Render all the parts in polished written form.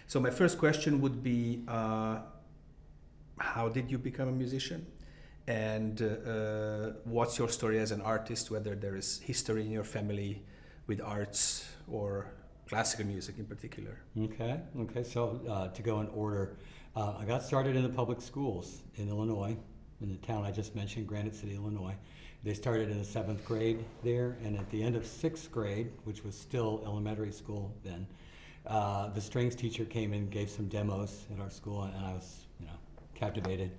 So my first question would be, how did you become a musician? And what's your story as an artist, whether there is history in your family with arts or classical music in particular? Okay. So to go in order, I got started in the public schools in Illinois, in the town I just mentioned, Granite City, Illinois. They started in the 7th grade there, and at the end of 6th grade, which was still elementary school then, the strings teacher came in and gave some demos at our school, and I was, captivated.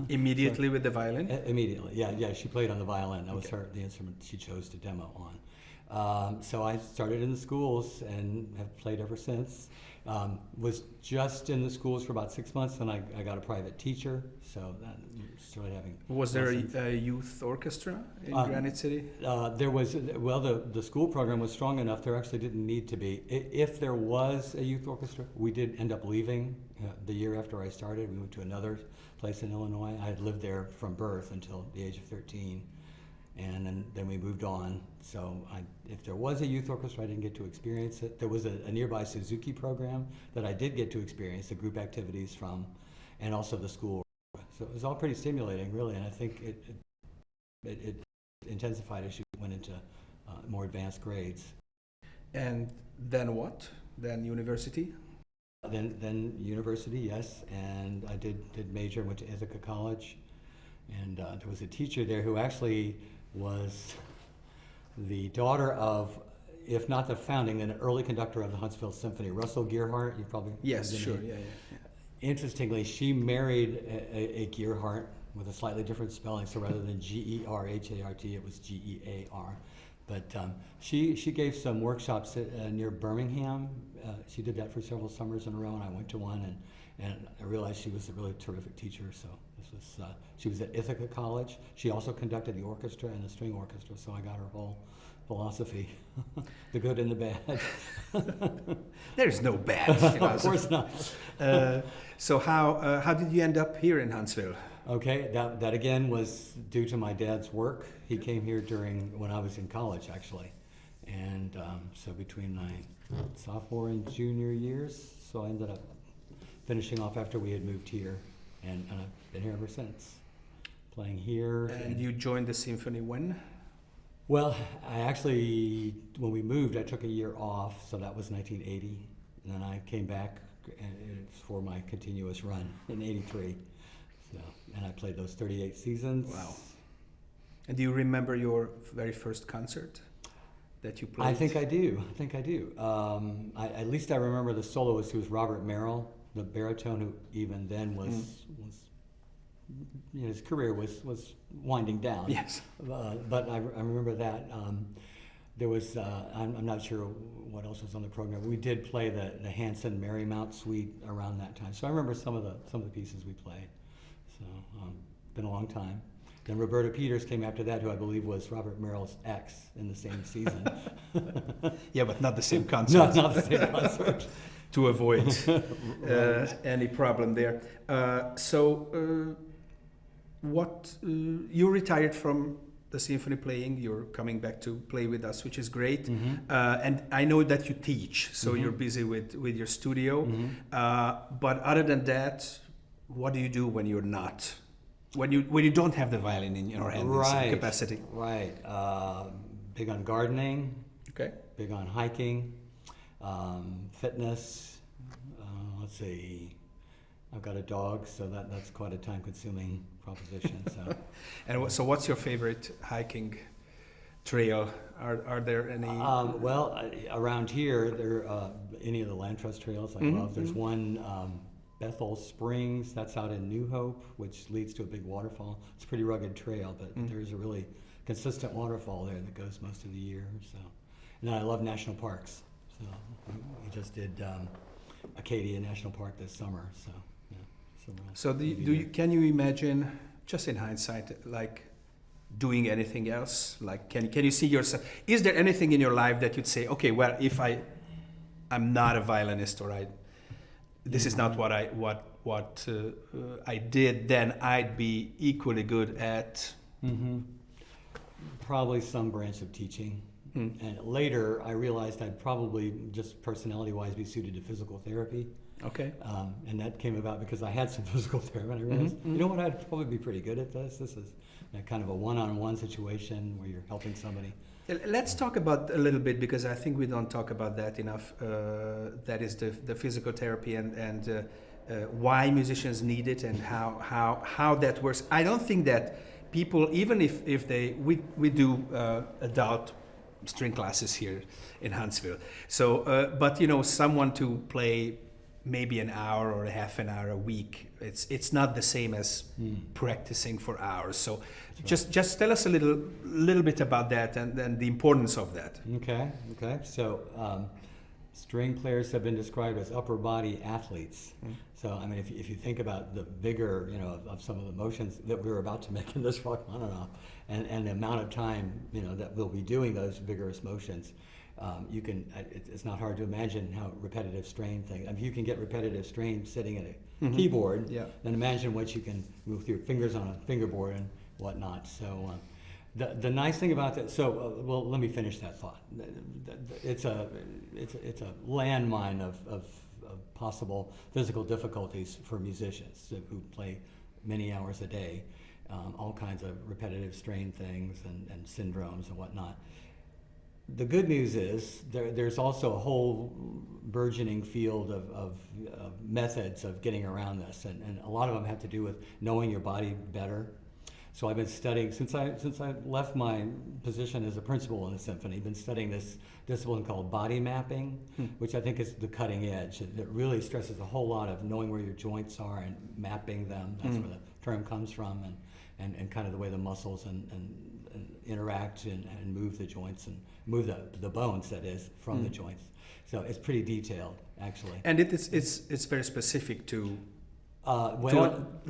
Immediately with the violin? Immediately, yeah. She played on the violin. That was the instrument she chose to demo on. So I started in the schools and have played ever since. Was just in the schools for about 6 months, and I got a private teacher, so that started having. Was there a youth orchestra in Granite City? There was, the school program was strong enough, there actually didn't need to be. If there was a youth orchestra, we did end up leaving the year after I started. We went to another place in Illinois. I had lived there from birth until the age of 13. And then we moved on. So if there was a youth orchestra, I didn't get to experience it. There was a nearby Suzuki program that I did get to experience, the group activities from, and also the school. So it was all pretty stimulating, really, and I think it intensified as you went into more advanced grades. And then what? Then university? Then university, yes, and I did major, went to Ithaca College, and there was a teacher there who actually was the daughter of, if not the founding, then an early conductor of the Huntsville Symphony, Russell Gearhart. You probably yes, sure, yeah. Interestingly, she married a Gearhart with a slightly different spelling, so rather than Gearhart, it was Gear. But she gave some workshops near Birmingham. She did that for several summers in a row, and I went to one, and I realized she was a really terrific teacher. So this was she was at Ithaca College. She also conducted the orchestra and the string orchestra, so I got her whole philosophy, the good and the bad. There's no bad philosophy. Of course not. So how did you end up here in Huntsville? Okay, that again was due to my dad's work. He came here when I was in college, actually. And so between my sophomore and junior years, so I ended up finishing off after we had moved here, and I've been here ever since, playing here. And you joined the symphony when? Well, I actually, when we moved, I took a year off, so that was 1980, and then I came back for my continuous run in 83. So, and I played those 38 seasons. Wow. And do you remember your very first concert that you played? I think I do. At least I remember the soloist, who was Robert Merrill, the baritone, who even then was his career was winding down. Yes. But I remember that. There was, I'm not sure what else was on the program. We did play the Hanson Marymount Suite around that time. So I remember some of the pieces we played. So been a long time. Then Roberta Peters came after that, who I believe was Robert Merrill's ex in the same season. Yeah, but not the same concert. Not the same concert. To avoid any problem there. What you retired from the symphony playing, you're coming back to play with us, which is great. Mm-hmm. And I know that you teach, so Mm-hmm. you're busy with your studio. Mm-hmm. But other than that, what do you do when you're not? When you don't have the violin in your hand in some capacity? Right. Big on gardening. Okay. Big on hiking, fitness. Let's see. I've got a dog, so that's quite a time-consuming proposition. So. And so, what's your favorite hiking trail? Are there any? Around here, there any of the land trust trails I love. There's one. Bethel Springs, that's out in New Hope, which leads to a big waterfall. It's a pretty rugged trail, but there's a really consistent waterfall there that goes most of the year. So, and then I love national parks. So we just did Acadia National Park this summer. So yeah. So can you imagine, just in hindsight, like doing anything else? Like can you see yourself? Is there anything in your life that you'd say, okay, well, if I'm not a violinist, or this is not what I did, then I'd be equally good at. Probably some branch of teaching. And later, I realized I'd probably, just personality-wise, be suited to physical therapy. Okay. And that came about because I had some physical therapy, and I realized, you know what, I'd probably be pretty good at this. This is kind of a one-on-one situation where you're helping somebody. Let's talk about a little bit, because I think we don't talk about that enough. That is the physical therapy and why musicians need it and how that works. I don't think that people, even if we do adult string classes here in Huntsville. So, but someone to play maybe an hour or a half an hour a week, it's not the same as practicing for hours. So just tell us a little bit about that and the importance of that. Okay. So string players have been described as upper body athletes. So I mean, if you think about the vigor, of some of the motions that we were about to make in this Rachmaninoff, and the amount of time, that we'll be doing those vigorous motions, it's not hard to imagine how repetitive strain thing. If you can get repetitive strain sitting at a keyboard, then imagine what you can move with your fingers on a fingerboard and whatnot. So the nice thing about that, well, let me finish that thought. It's a landmine of possible physical difficulties for musicians who play many hours a day, all kinds of repetitive strain things and syndromes and whatnot. The good news is there's also a whole burgeoning field of methods of getting around this, and a lot of them have to do with knowing your body better. So I've been studying, since I left my position as a principal in the symphony, been studying this discipline called body mapping, which I think is the cutting edge. It really stresses a whole lot of knowing where your joints are and mapping them. That's where the term comes from, and kind of the way the muscles and interact and move the joints and move the bones, that is, from the joints. So it's pretty detailed, actually. And it's very specific to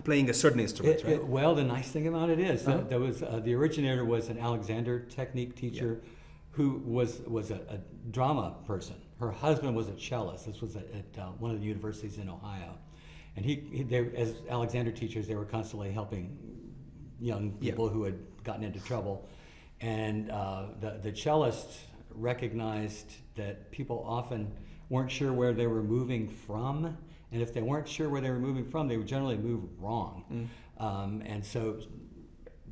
playing a certain instrument, right? Well, the nice thing about it is there was the originator was an Alexander technique teacher who was a drama person. Her husband was a cellist. This was at one of the universities in Ohio. And they, as Alexander teachers, they were constantly helping young people who had gotten into trouble. And the cellist recognized that people often weren't sure where they were moving from. And if they weren't sure where they were moving from, they would generally move wrong. And so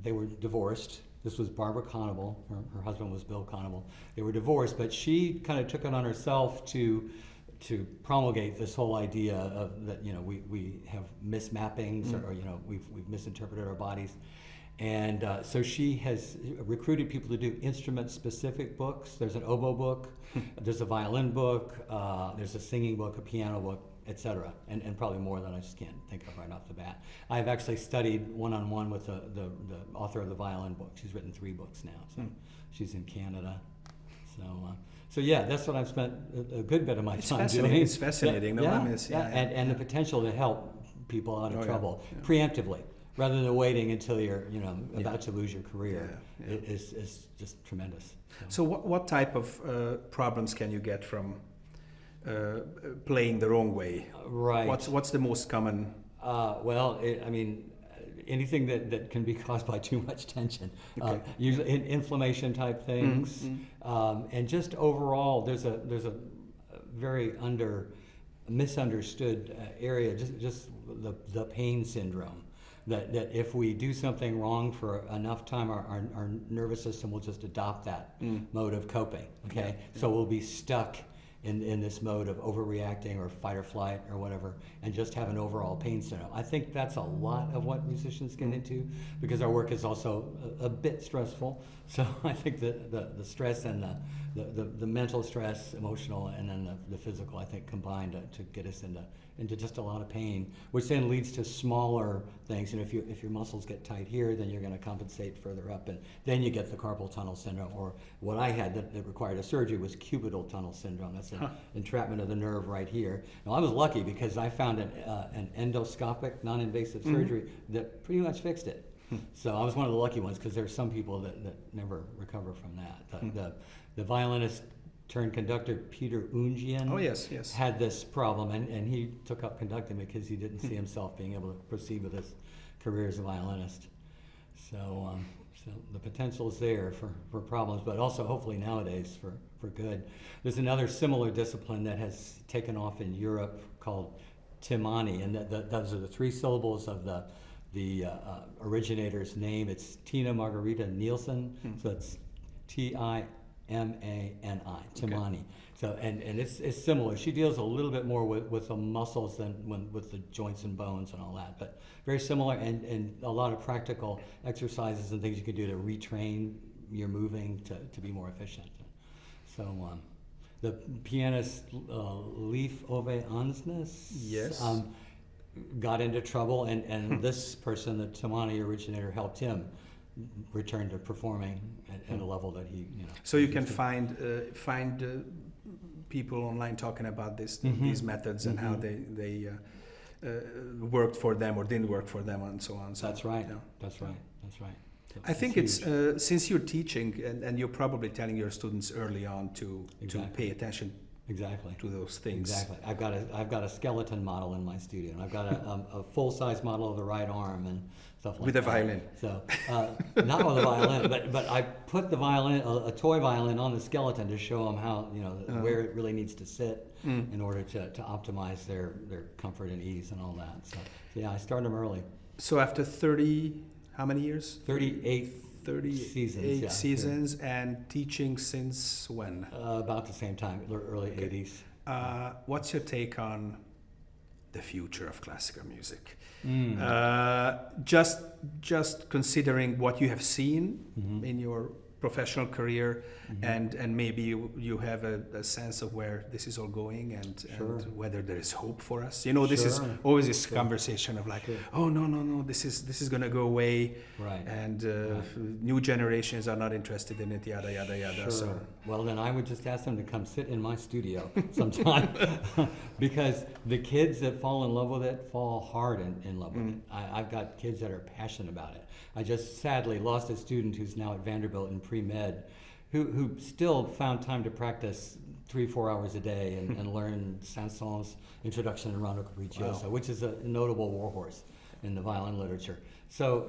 they were divorced. This was Barbara Conable. Her husband was Bill Conable. They were divorced, but she kind of took it on herself to promulgate this whole idea of that, we have mismappings or we've misinterpreted our bodies. And so she has recruited people to do instrument-specific books. There's an oboe book, there's a violin book, there's a singing book, a piano book, etc. And probably more that I just can't think of right off the bat. I've actually studied one-on-one with the author of the violin book. She's written 3 books now, so she's in Canada. So yeah, that's what I've spent a good bit of my time doing. It's fascinating. And the potential to help people out of trouble preemptively, rather than waiting until you're about to lose your career. Is just tremendous. So what type of problems can you get from playing the wrong way? Right. What's the most common? Anything that can be caused by too much tension. Usually inflammation type things, and just overall, there's a very misunderstood area. Just the pain syndrome. That if we do something wrong for enough time, our nervous system will just adopt that mode of coping. Okay, so we'll be stuck in this mode of overreacting or fight or flight or whatever, and just have an overall pain syndrome. I think that's a lot of what musicians get into, because our work is also a bit stressful. So I think the stress and the mental stress, emotional, and then the physical, I think, combined to get us into just a lot of pain, which then leads to smaller things. And if your muscles get tight here, then you're going to compensate further up, and then you get the carpal tunnel syndrome, or what I had that required a surgery was cubital tunnel syndrome. That's an entrapment of the nerve right here. Now I was lucky because I found an endoscopic, non-invasive surgery that pretty much fixed it. So I was one of the lucky ones, because there are some people that never recover from that. The violinist turned conductor Peter Ungian had this problem, and he took up conducting because he didn't see himself being able to proceed with his career as a violinist. So So the potential is there for problems, but also hopefully nowadays for good. There's another similar discipline that has taken off in Europe called Timani, and those are the three syllables of the originator's name. It's Tina Margarita Nielsen, so it's Timani, Timani. Okay. So and it's similar. She deals a little bit more with the muscles than with the joints and bones and all that, but very similar, and a lot of practical exercises and things you can do to retrain your moving to be more efficient. So the pianist Leif Ove Ansnes Yes. got into trouble, and this person, the Timani originator, helped him return to performing at a level that he, So you can find people online talking about these methods and how they worked for them or didn't work for them and so on. So, That's right. yeah. That's right. That's right. So I think it's since you're teaching and you're probably telling your students early on to pay attention exactly to those things. Exactly. I've got a skeleton model in my studio, and I've got a full size model of the right arm and stuff like With that. a violin. So not with a violin, but I put the violin, a toy violin, on the skeleton to show them how where it really needs to sit in order to optimize their comfort and ease and all that. So yeah, I started them early. So after 30, how many years? 38 38 seasons, seasons, and teaching since when? about the same time, early 80s. What's your take on the future of classical music? Just considering what you have seen in your professional career, and maybe you have a sense of where this is all going, and whether there is hope for us. This is always this conversation of like, oh no, this is going to go away, Right. and new generations are not interested in it, yada yada yada. Sure. So Well, then I would just ask them to come sit in my studio sometime, because the kids that fall in love with it fall hard in love with it. I've got kids that are passionate about it. I just sadly lost a student who's now at Vanderbilt in pre-med, who still found time to practice 3-4 hours a day and learn Saint-Saëns' Introduction to Rondo Capriccioso, which is a notable warhorse in the violin literature. So,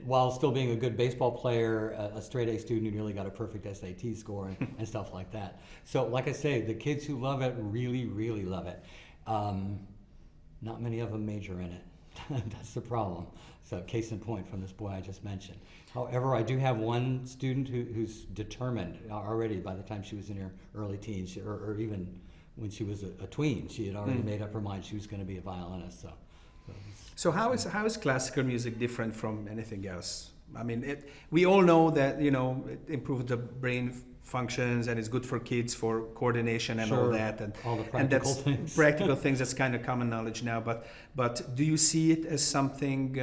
while still being a good baseball player, a straight A student who nearly got a perfect SAT score and stuff like that. So, like I say, the kids who love it really, really love it. Not many of them major in it. That's the problem. So, case in point from this boy I just mentioned. However, I do have one student who's determined already by the time she was in her early teens, or even when she was a tween, she had already made up her mind she was going to be a violinist. So how is classical music different from anything else? I mean, we all know that it improves the brain functions and it's good for kids for coordination and all that, and all the practical and that's things. practical things. That's kind of common knowledge now. But do you see it as something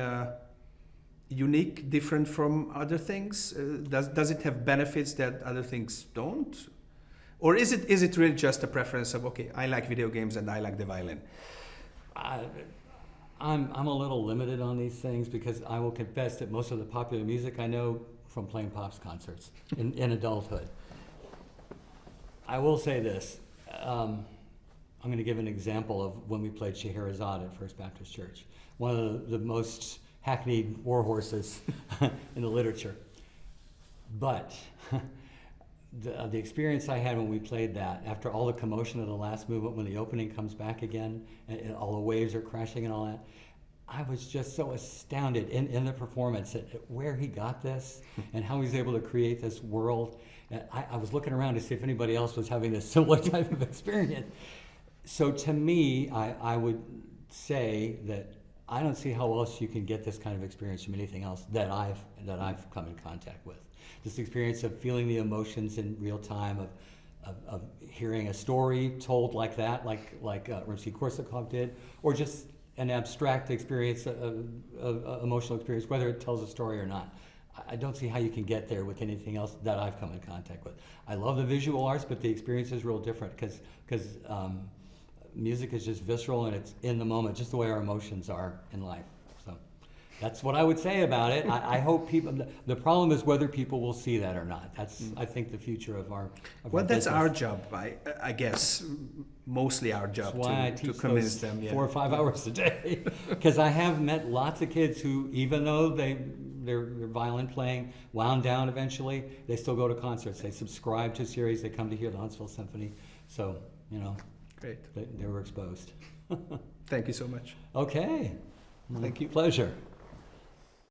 unique, different from other things? Does it have benefits that other things don't? Or is it really just a preference of, okay, I like video games and I like the violin? I'm a little limited on these things, because I will confess that most of the popular music I know from playing Pops concerts in adulthood. I will say this. I'm going to give an example of when we played Scheherazade at First Baptist Church, one of the most hackneyed warhorses in the literature. But the experience I had when we played that, after all the commotion of the last movement, when the opening comes back again, and all the waves are crashing and all that, I was just so astounded in the performance at where he got this and how he's able to create this world. And I was looking around to see if anybody else was having this similar type of experience. So to me, I would say that I don't see how else you can get this kind of experience from anything else that I've come in contact with. This experience of feeling the emotions in real time, of hearing a story told like that, like Rimsky-Korsakov did, or just an abstract experience, emotional experience, whether it tells a story or not. I don't see how you can get there with anything else that I've come in contact with. I love the visual arts, but the experience is real different, because music is just visceral and it's in the moment, just the way our emotions are in life. So that's what I would say about it. I hope people. The problem is whether people will see that or not. That's I think the future of our. Well, that's our job, I guess. Mostly our job That's why I teach to convince those them. 4 or 5 hours a day, because I have met lots of kids who, even though they their violin playing wound down eventually, they still go to concerts. They subscribe to series. They come to hear the Huntsville Symphony. So, you know, Great. they were exposed. Thank you so much. Okay. Thank you. Pleasure.